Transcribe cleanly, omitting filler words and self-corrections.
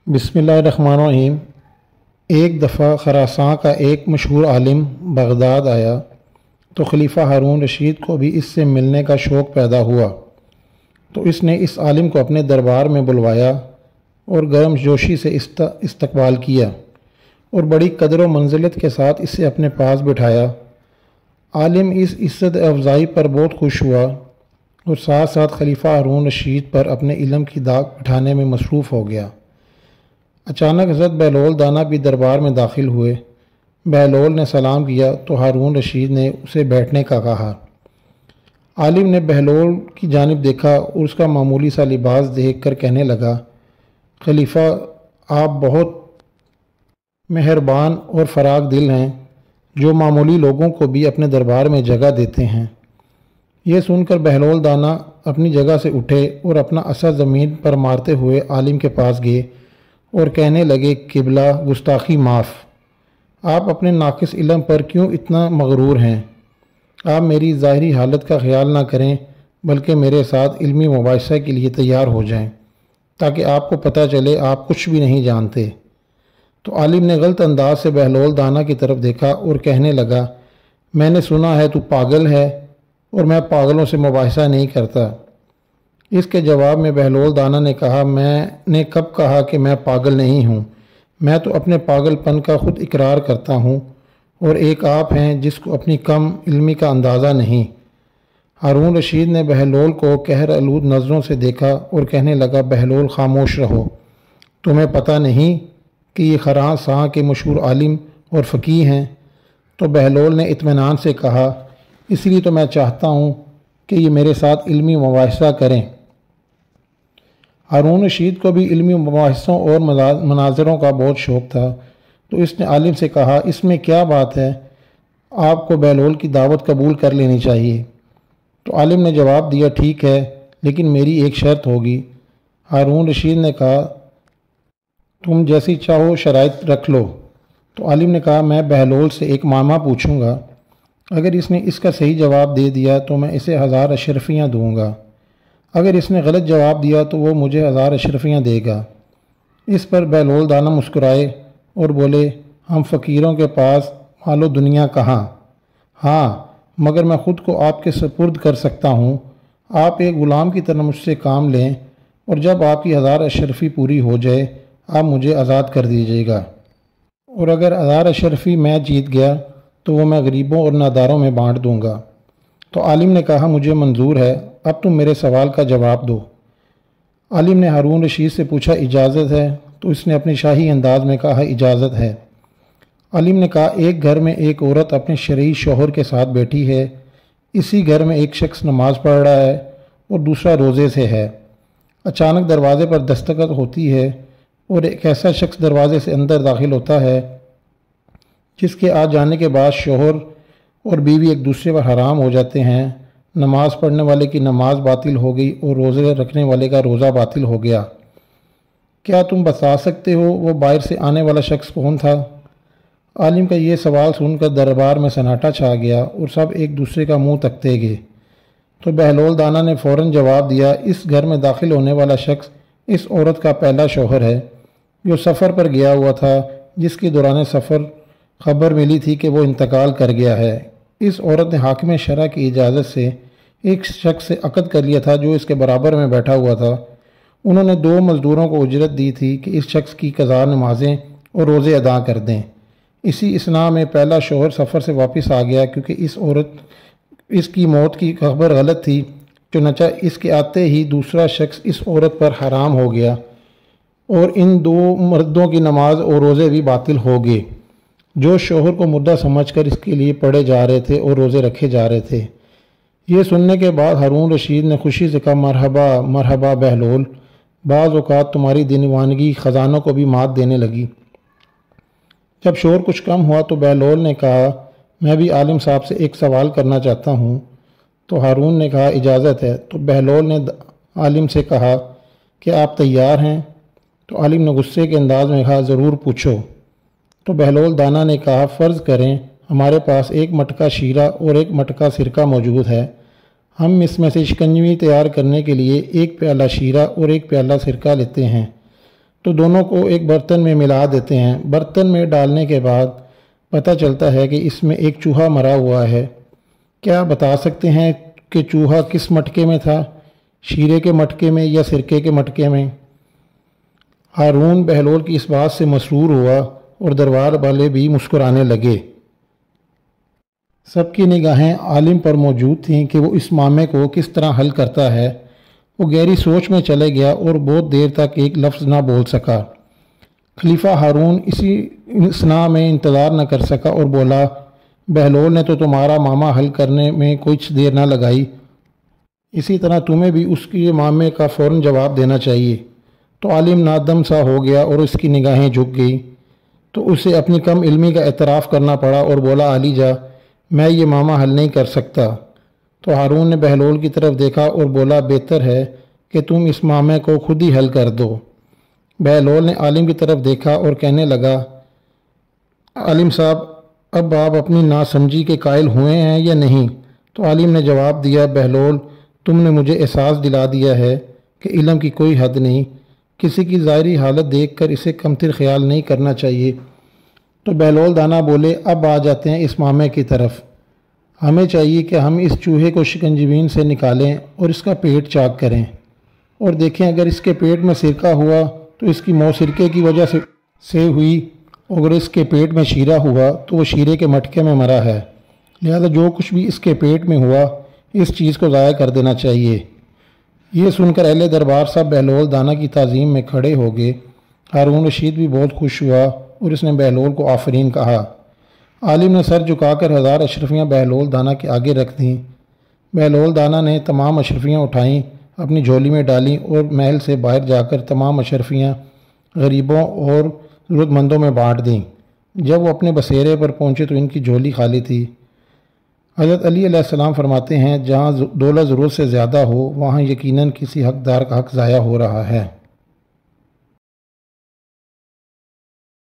بسم اللہ الرحمن الرحیم۔ ایک دفعہ خراساں کا ایک مشہور عالم بغداد آیا تو خلیفہ ہارون رشید کو بھی اس سے ملنے کا شوق پیدا ہوا، تو اس نے اس عالم کو اپنے دربار میں بلوایا اور گرم جوشی سے استقبال کیا اور بڑی قدر و منزلت کے ساتھ اسے اپنے پاس بٹھایا۔ عالم اس عزت افزائی پر بہت خوش ہوا اور ساتھ ساتھ خلیفہ ہارون رشید پر اپنے علم کی داغ بٹھانے میں مصروف ہو گیا۔ اچانک حضرت بہلول دانا بھی دربار میں داخل ہوئے۔ بہلول نے سلام کیا تو ہارون رشید نے اسے بیٹھنے کا کہا۔ عالم نے بہلول کی جانب دیکھا اور اس کا معمولی سا لباس دیکھ کر کہنے لگا، خلیفہ آپ بہت مہربان اور فراخ دل ہیں، جو معمولی لوگوں کو بھی اپنے دربار میں جگہ دیتے ہیں۔ یہ سن کر بہلول دانا اپنی جگہ سے اٹھے اور اپنا عصا زمین پر مارتے ہوئے عالم کے پاس گئے اور کہنے لگے، قبلہ گستاخی معاف، آپ اپنے ناقص علم پر کیوں اتنا مغرور ہیں؟ آپ میری ظاہری حالت کا خیال نہ کریں بلکہ میرے ساتھ علمی مباحثہ کے لیے تیار ہو جائیں تاکہ آپ کو پتہ چلے آپ کچھ بھی نہیں جانتے۔ تو عالم نے غلط انداز سے بہلول دانا کی طرف دیکھا اور کہنے لگا، میں نے سنا ہے تو پاگل ہے اور میں پاگلوں سے مباحثہ نہیں کرتا۔ اس کے جواب میں بہلول دانا نے کہا، میں نے کب کہا کہ میں پاگل نہیں ہوں؟ میں تو اپنے پاگل پن کا خود اقرار کرتا ہوں، اور ایک آپ ہیں جس کو اپنی کم علمی کا اندازہ نہیں۔ ہارون رشید نے بہلول کو قہر آلود نظروں سے دیکھا اور کہنے لگا، بہلول خاموش رہو، تمہیں پتہ نہیں کہ یہ خراساں کے مشہور عالم اور فقیہ ہیں؟ تو بہلول نے اطمینان سے کہا، اس لیے تو میں چاہتا ہوں کہ یہ میرے ساتھ علمی مباحثہ کریں۔ ہارون رشید کو بھی علمی مباحثوں اور مناظروں کا بہت شوق تھا، تو اس نے عالم سے کہا، اس میں کیا بات ہے، آپ کو بہلول کی دعوت قبول کر لینی چاہیے۔ تو عالم نے جواب دیا، ٹھیک ہے، لیکن میری ایک شرط ہوگی۔ ہارون رشید نے کہا، تم جیسی چاہو شرائط رکھ لو۔ تو عالم نے کہا، میں بہلول سے ایک معاملہ پوچھوں گا، اگر اس نے اس کا صحیح جواب دے دیا تو میں اسے 1000 اشرفیاں دوں گا، اگر اس نے غلط جواب دیا تو وہ مجھے 1000 اشرفیاں دے گا۔ اس پر بہلول دانا مسکرائے اور بولے، ہم فقیروں کے پاس مال و دنیا کہاں؟ ہاں، مگر میں خود کو آپ کے سپرد کر سکتا ہوں۔ آپ ایک غلام کی طرح مجھ سے کام لیں اور جب آپ کی 1000 اشرفی پوری ہو جائے آپ مجھے آزاد کر دیجیے گا، اور اگر 1000 اشرفی میں جیت گیا تو وہ میں غریبوں اور ناداروں میں بانٹ دوں گا۔ تو عالم نے کہا، مجھے منظور ہے، اب تم میرے سوال کا جواب دو۔ عالم نے ہارون رشید سے پوچھا، اجازت ہے؟ تو اس نے اپنے شاہی انداز میں کہا، اجازت ہے۔ عالم نے کہا، ایک گھر میں ایک عورت اپنے شرعی شوہر کے ساتھ بیٹھی ہے، اسی گھر میں ایک شخص نماز پڑھ رہا ہے اور دوسرا روزے سے ہے۔ اچانک دروازے پر دستک ہوتی ہے اور ایک ایسا شخص دروازے سے اندر داخل ہوتا ہے جس کے آ جانے کے بعد شوہر اور بیوی ایک دوسرے پر حرام ہو جاتے ہیں۔ نماز پڑھنے والے کی نماز باطل ہو گئی اور روزے رکھنے والے کا روزہ باطل ہو گیا۔ کیا تم بتا سکتے ہو وہ باہر سے آنے والا شخص کون تھا؟ عالم کا یہ سوال سن کر دربار میں سناٹا چھا گیا اور سب ایک دوسرے کا منہ تکتے گئے۔ تو بہلول دانا نے فوراً جواب دیا، اس گھر میں داخل ہونے والا شخص اس عورت کا پہلا شوہر ہے، جو سفر پر گیا ہوا تھا، جس کے دوران سفر خبر ملی تھی کہ وہ انتقال کر گیا ہے۔ اس عورت نے حاکم شرع کی اجازت سے ایک شخص سے عقد کر لیا تھا جو اس کے برابر میں بیٹھا ہوا تھا۔ انہوں نے 2 مزدوروں کو اجرت دی تھی کہ اس شخص کی قضا نمازیں اور روزے ادا کر دیں۔ اسی اثناء میں پہلا شوہر سفر سے واپس آ گیا کیونکہ اس کی موت کی خبر غلط تھی، چنانچہ اس کے آتے ہی دوسرا شخص اس عورت پر حرام ہو گیا اور ان 2 مردوں کی نماز اور روزے بھی باطل ہو گئے، جو شوہر کو مردہ سمجھ کر اس کے لیے پڑھے جا رہے تھے اور روزے رکھے جا رہے تھے۔ یہ سننے کے بعد ہارون رشید نے خوشی سے کہا، مرحبا مرحبا بہلول، بعض اوقات تمہاری دیوانگی خزانوں کو بھی مات دینے لگی۔ جب شور کچھ کم ہوا تو بہلول نے کہا، میں بھی عالم صاحب سے ایک سوال کرنا چاہتا ہوں۔ تو ہارون نے کہا، اجازت ہے۔ تو بہلول نے عالم سے کہا، کہ آپ تیار ہیں؟ تو عالم نے غصے کے انداز میں کہا، ضرور پوچھو۔ تو بہلول دانا نے کہا، فرض کریں ہمارے پاس ایک مٹکا شیرہ اور ایک مٹکا سرکہ موجود ہے، ہم اس میں سے شکنجی تیار کرنے کے لیے ایک پیالہ شیرہ اور ایک پیالہ سرکہ لیتے ہیں، تو دونوں کو ایک برتن میں ملا دیتے ہیں۔ برتن میں ڈالنے کے بعد پتہ چلتا ہے کہ اس میں ایک چوہا مرا ہوا ہے۔ کیا بتا سکتے ہیں کہ چوہا کس مٹکے میں تھا؟ شیرے کے مٹکے میں یا سرکے کے مٹکے میں؟ ہارون بہلول کی اس بات سے مسرور ہوا اور دربار والے بھی مسکرانے لگے۔ سب کی نگاہیں عالم پر موجود تھیں کہ وہ اس معاملے کو کس طرح حل کرتا ہے۔ وہ گہری سوچ میں چلے گیا اور بہت دیر تک ایک لفظ نہ بول سکا۔ خلیفہ ہارون اسی اثناء میں انتظار نہ کر سکا اور بولا، بہلول نے تو تمہارا معاملہ حل کرنے میں کچھ دیر نہ لگائی، اسی طرح تمہیں بھی اس کے معاملے کا فوراً جواب دینا چاہیے۔ تو عالم نادم سا ہو گیا اور اس کی نگاہیں جھک گئی، تو اسے اپنی کم علمی کا اعتراف کرنا پڑا اور بولا، علی جا، میں یہ معاملہ حل نہیں کر سکتا۔ تو ہارون نے بہلول کی طرف دیکھا اور بولا، بہتر ہے کہ تم اس معاملے کو خود ہی حل کر دو۔ بہلول نے عالم کی طرف دیکھا اور کہنے لگا، عالم صاحب، اب آپ اپنی ناسمجھی کے قائل ہوئے ہیں یا نہیں؟ تو عالم نے جواب دیا، بہلول، تم نے مجھے احساس دلا دیا ہے کہ علم کی کوئی حد نہیں، کسی کی ظاہری حالت دیکھ کر اسے کمتر خیال نہیں کرنا چاہیے۔ تو بہلول دانا بولے، اب آ جاتے ہیں اس معاملے کی طرف۔ ہمیں چاہیے کہ ہم اس چوہے کو شکنجبین سے نکالیں اور اس کا پیٹ چاک کریں اور دیکھیں اگر اس کے پیٹ میں سرکہ ہوا تو اس کی موت سرکے کی وجہ سے ہوئی، اگر اس کے پیٹ میں شیرہ ہوا تو وہ شیرے کے مٹکے میں مرا ہے، لہذا جو کچھ بھی اس کے پیٹ میں ہوا اس چیز کو ضائع کر دینا چاہیے۔ یہ سن کر اہل دربار صاحب بہلول دانا کی تعظیم میں کھڑے ہو گئے۔ ہارون رشید بھی بہت خوش ہوا اور اس نے بہلول کو آفرین کہا۔ عالم نے سر جھکا کر 1000 اشرفیاں بہلول دانا کے آگے رکھ دیں۔ بہلول دانا نے تمام اشرفیاں اٹھائیں، اپنی جھولی میں ڈالیں اور محل سے باہر جا کر تمام اشرفیاں غریبوں اور ضرورت مندوں میں بانٹ دیں۔ جب وہ اپنے بسیرے پر پہنچے تو ان کی جھولی خالی تھی۔ حضرت علی علیہ السلام فرماتے ہیں، جہاں دولت ضرورت سے زیادہ ہو وہاں یقیناً کسی حقدار کا حق ضائع ہو رہا ہے۔